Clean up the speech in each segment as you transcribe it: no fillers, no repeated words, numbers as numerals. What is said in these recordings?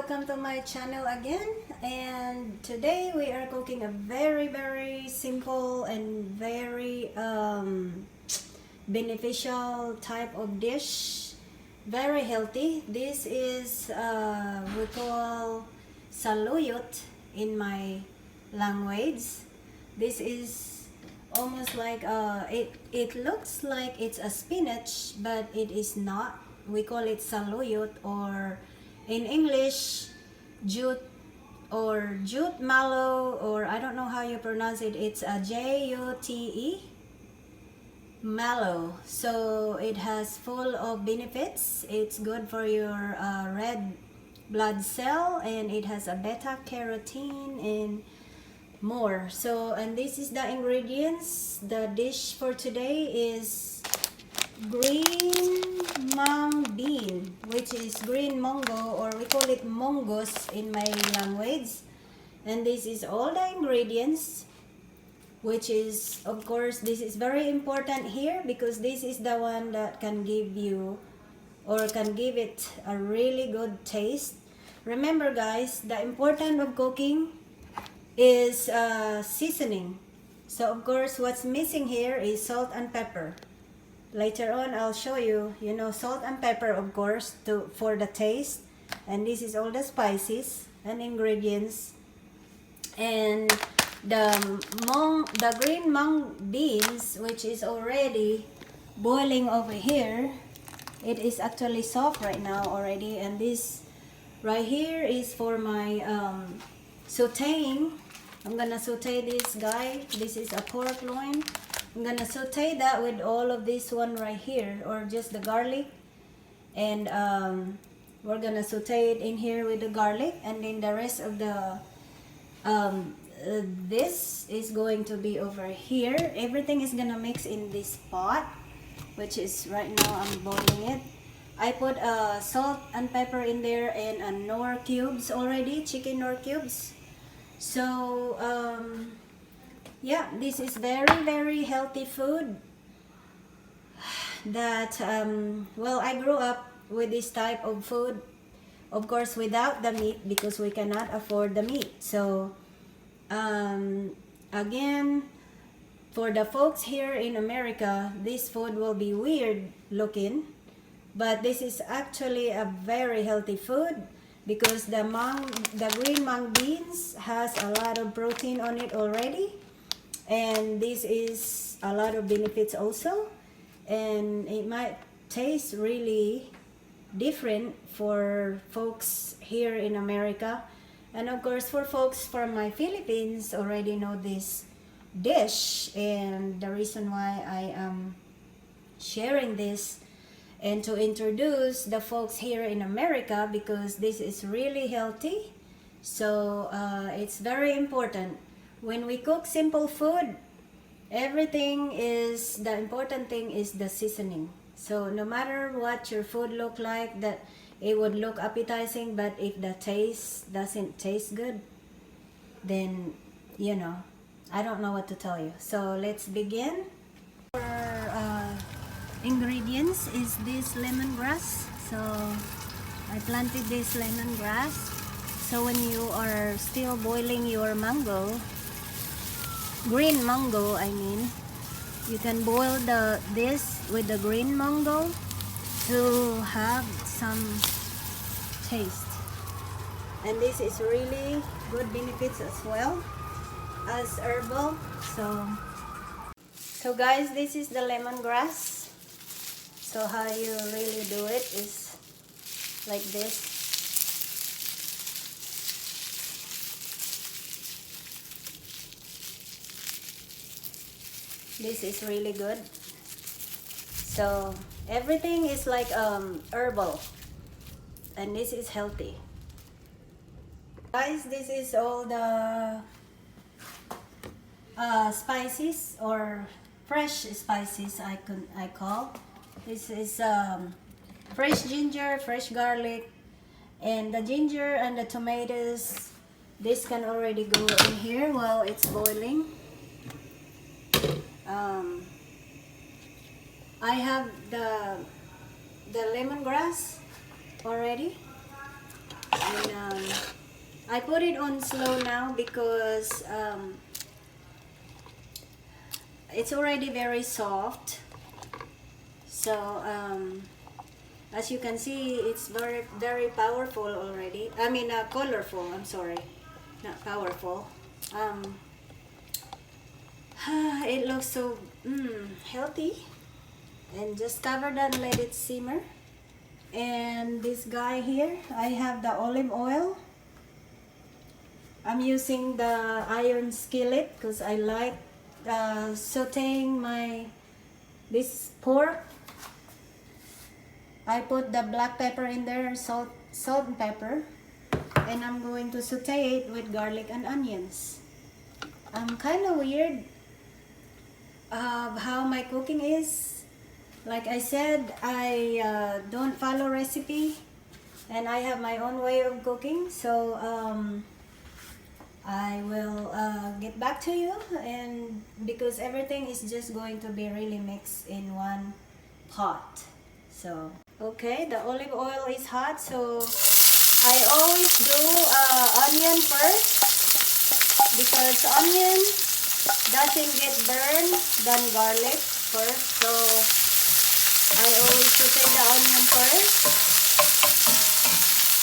welcome to my channel again, and today we are cooking a very simple and very beneficial type of dish, very healthy. This is we call saluyot in my language. This is almost like it looks like it's a spinach, but it is not. We call it saluyot, or in English, jute or jute mallow, or I don't know how you pronounce it. It's a Jute mallow. So it has full of benefits. It's good for your red blood cell, and it has a beta carotene and more. So, and this is the ingredients. The dish for today is green mung bean, which is green mungo, or we call it mungus in my language. And this is all the ingredients, which is, of course, this is very important here because this is the one that can give you, or can give it a really good taste. Remember guys, the important of cooking is seasoning. So of course what's missing here is salt and pepper. Later on I'll show you, salt and pepper, of course, for the taste. And this is all the spices and ingredients. And the green mung beans, which is already boiling over here, it is actually soft right now already. And this right here is for my sauteing. I'm gonna saute this guy. This is a pork loin. I'm gonna saute that with all of this one right here, or just the garlic. And we're gonna saute it in here with the garlic, and then the rest of the this is going to be over here. Everything is gonna mix in this pot, which is right now I'm boiling it. I put salt and pepper in there, and nor cubes already, chicken nor cubes. So yeah, this is very healthy food that well, I grew up with this type of food, of course without the meat, because we cannot afford the meat. So again, for the folks here in America, this food will be weird looking, but this is actually a very healthy food, because the green mung beans has a lot of protein on it already, and this is a lot of benefits also. And it might taste really different for folks here in America, and of course for folks from my Philippines already know this dish. And the reason why I am sharing this and to introduce the folks here in America, because this is really healthy. So it's very important when we cook simple food. Everything is, the important thing is the seasoning. So no matter what your food look like, that it would look appetizing, but if the taste doesn't taste good, then I don't know what to tell you. So let's begin. Ingredients is this lemongrass. So I planted this lemongrass. So when you are still boiling your mango, green mango I mean, you can boil this with the green mango to have some taste. And this is really good benefits as well as herbal. So guys, this is the lemongrass. So how you really do it is like this. This is really good. So everything is like herbal, and this is healthy. Guys, this is all the spices, or fresh spices I call. This is fresh ginger, fresh garlic, and the ginger and the tomatoes. This can already go in here while it's boiling. I have the lemongrass already, and I put it on slow now because it's already very soft. So as you can see, it's very powerful already. I mean colorful, I'm sorry, not powerful. It looks so healthy. And just cover that and let it simmer. And this guy here, I have the olive oil. I'm using the iron skillet because I like sauteing this pork. I put the black pepper in there, salt and pepper, and I'm going to saute it with garlic and onions. I'm kind of weird of how my cooking is. Like I said, I don't follow recipe, and I have my own way of cooking. So I will get back to you, and because everything is just going to be really mixed in one pot. So okay, the olive oil is hot, so I always do onion first because onion doesn't get burned than garlic first. So I always saute the onion first,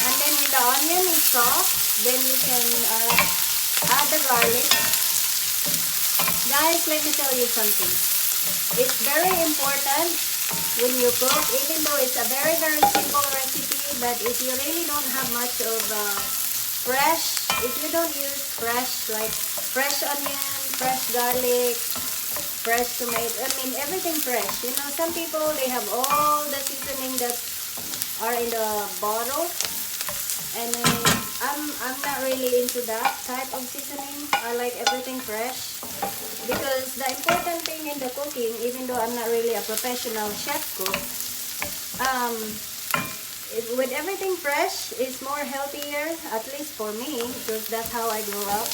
and then when the onion is soft, then you can add the garlic. Guys, let me tell you something. It's very important when you cook, even though it's a very simple recipe, but if you really don't have much of if you don't use fresh onion, fresh garlic, fresh tomato, I mean everything fresh. You know, some people, they have all the seasoning that are in the bottle, and then I'm not really into that type of seasoning. I like everything fresh because the important thing in the cooking, even though I'm not really a professional chef cook, with everything fresh is more healthier, at least for me, because that's how I grew up.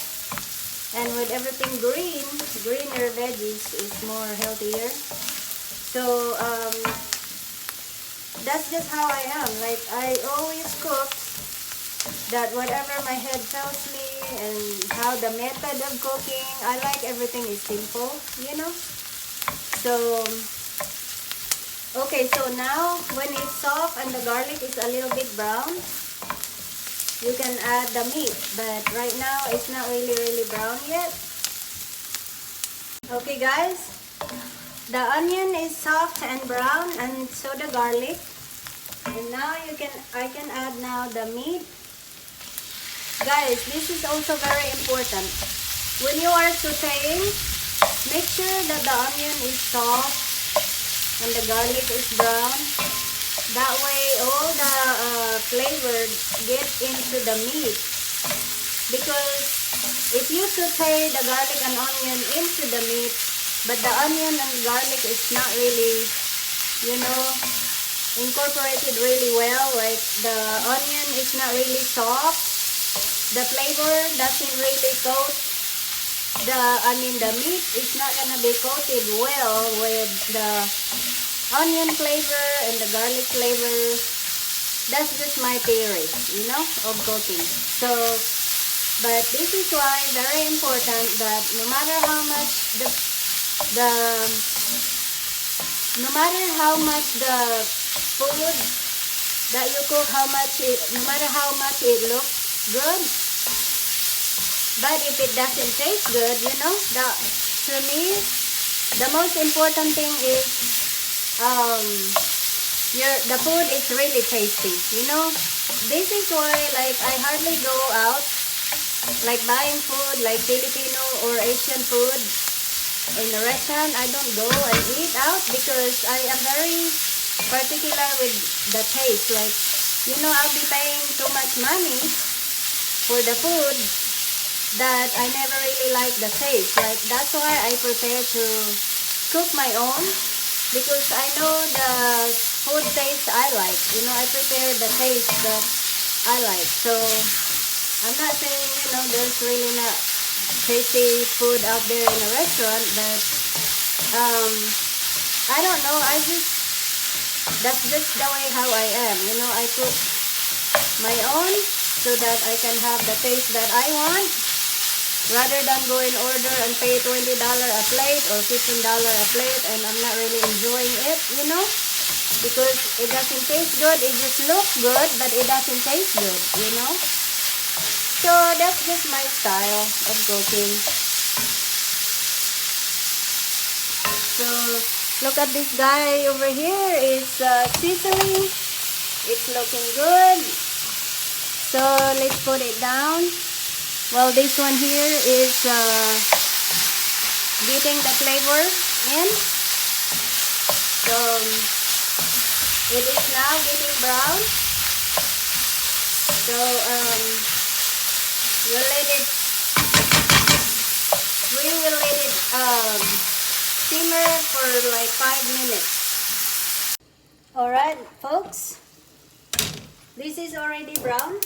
And with everything greener veggies is more healthier. So that's just how I am. Like I always cook that whatever my head tells me, and how the method of cooking, I like everything is simple, you know. So okay, so now when it's soft and the garlic is a little bit brown, you can add the meat, but right now it's not really brown yet. Okay guys, the onion is soft and brown, and so the garlic. And now I can add now the meat. Guys, this is also very important. When you are sauteing, make sure that the onion is soft and the garlic is brown. That way all the flavor get into the meat. Because if you saute the garlic and onion into the meat, but the onion and garlic is not really, you know, incorporated really well, like the onion is not really soft, the flavor doesn't really coat the meat is not gonna be coated well with the onion flavor and the garlic flavor. That's just my theory, you know, of cooking. So but this is why very important that no matter how much the food that you cook, no matter how much it looks good, but if it doesn't taste good, you know, to me the most important thing is the food is really tasty, you know. This is why, like, I hardly go out like buying food like Filipino or Asian food in a restaurant. I don't go and eat out because I am very particular with the taste. Like, you know, I'll be paying too much money for the food that I never really like the taste. Like, that's why I prepare to cook my own, because I know the food taste I like. You know, I prepare the taste that I like. So I'm not saying, you know, there's really not tasty food out there in a restaurant, but I don't know, that's just the way how I am. You know, I cook my own so that I can have the taste that I want, rather than go in order and pay $20 a plate or $15 a plate and I'm not really enjoying it, you know, because it doesn't taste good. It just looks good, but it doesn't taste good, you know. So that's just my style of cooking. So look at this guy over here. It's sizzling. It's looking good. So let's put it down. Well, this one here is getting the flavor in. So it is now getting brown. So we will let it simmer for like 5 minutes. Alright folks, this is already brown.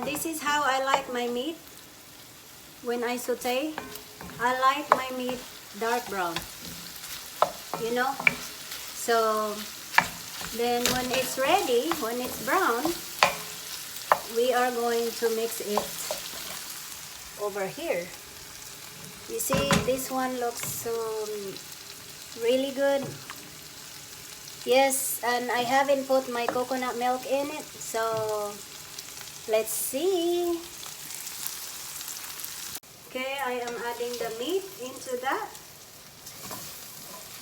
This is how I like my meat when I saute. I like my meat dark brown, you know. So then when it's ready, when it's brown, we are going to mix it over here. You see, this one looks really good. Yes, and I haven't put my coconut milk in it, so let's see. Okay, I am adding the meat into that.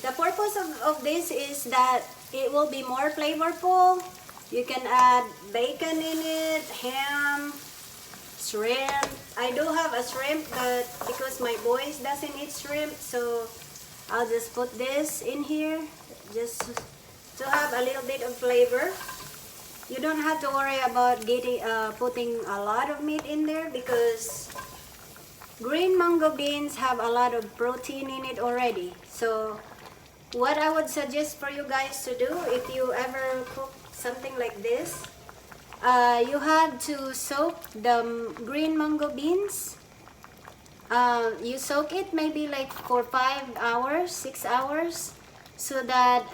The purpose of this is that it will be more flavorful. You can add bacon in it, ham, shrimp. I do have a shrimp, but because my boys doesn't eat shrimp, so I'll just put this in here just to have a little bit of flavor. You don't have to worry about putting a lot of meat in there because green mango beans have a lot of protein in it already. So what I would suggest for you guys to do, if you ever cook something like this, you have to soak the green mango beans. You soak it maybe like for 5 hours, 6 hours, so that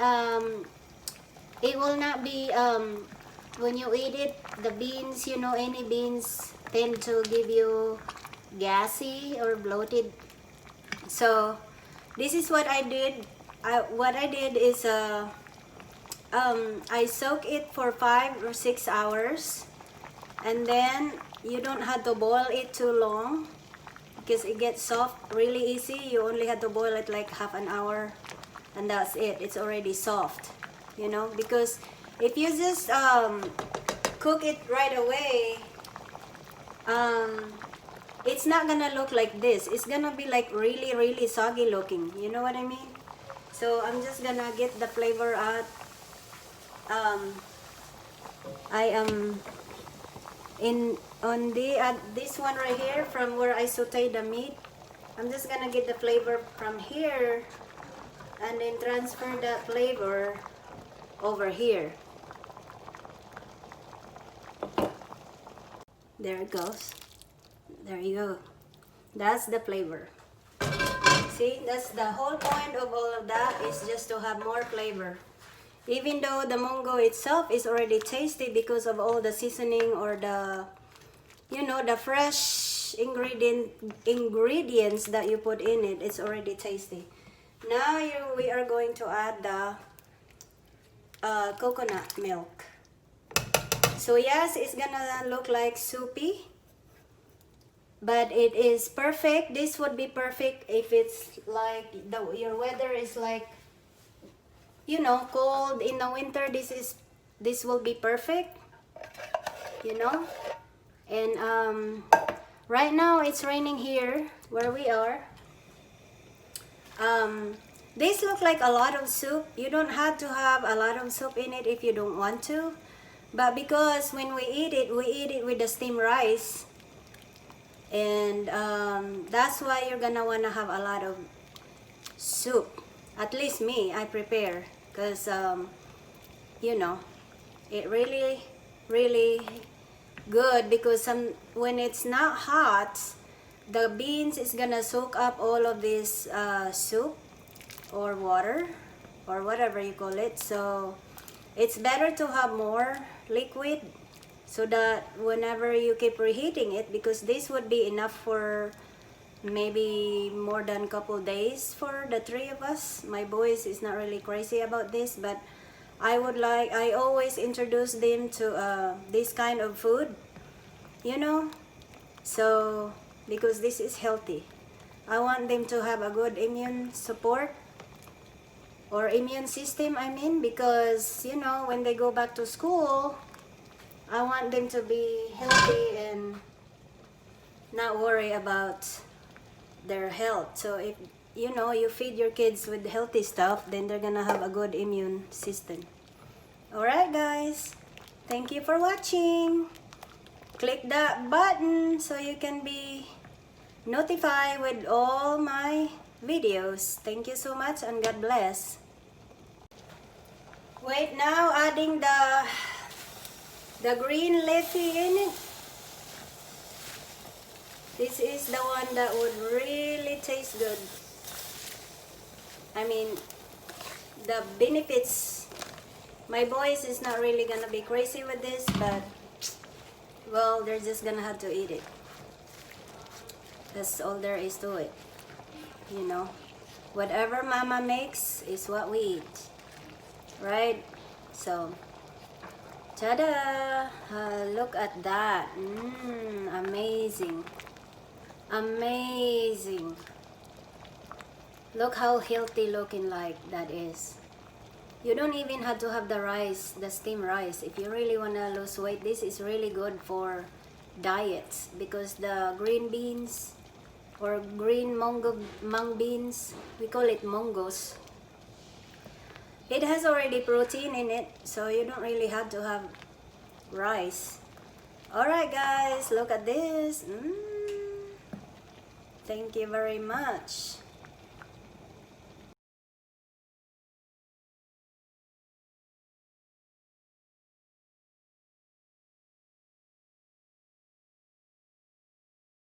it will not be, when you eat it, the beans, you know, any beans tend to give you gassy or bloated. So this is what I did. What I did is I soak it for 5 or 6 hours, and then you don't have to boil it too long because it gets soft really easy. You only have to boil it like half an hour and that's it. It's already soft, you know, because if you just cook it right away, it's not gonna look like this. It's gonna be like really soggy looking, you know what I mean? So I'm just gonna get the flavor out. I am on this one right here, from where I sauteed the meat. I'm just gonna get the flavor from here and then transfer that flavor over here. There it goes. There you go. That's the flavor. See, that's the whole point of all of that, is just to have more flavor. Even though the mungo itself is already tasty because of all the seasoning or the, you know, the fresh ingredients that you put in it, it's already tasty. Now we are going to add the coconut milk. So yes, it's gonna look like soupy, but it is perfect. This would be perfect if it's like your weather is like, you know, cold in the winter. This will be perfect, you know. And right now it's raining here where we are. This looks like a lot of soup. You don't have to have a lot of soup in it if you don't want to, but because when we eat it with the steamed rice, and that's why you're gonna want to have a lot of soup. At least me, I prepare, because you know, it really good, because when it's not hot, the beans is gonna soak up all of this soup or water or whatever you call it. So it's better to have more liquid so that whenever you keep reheating it, because this would be enough for maybe more than couple days for the three of us. My boys is not really crazy about this, but I always introduce them to this kind of food, you know, so because this is healthy. I want them to have a good immune support, or immune system, I mean, because you know, when they go back to school, I want them to be healthy and not worry about their health. So if you know, you feed your kids with healthy stuff, then they're gonna have a good immune system. Alright guys, thank you for watching. Click that button so you can be notified with all my videos. Thank you so much and God bless. Wait, now adding the green leafy in it. This is the one that would really taste good. I mean, the benefits, my boys is not really gonna be crazy with this, but well, they're just gonna have to eat it. That's all there is to it. You know, whatever mama makes is what we eat, right? So ta-da! Look at that. Amazing. Amazing. Look how healthy looking like that is. You don't even have to have the rice, the steamed rice. If you really want to lose weight, this is really good for diets, because the green beans or green mung beans, we call it mungos, it has already protein in it, so you don't really have to have rice. Alright guys, look at this. Thank you very much.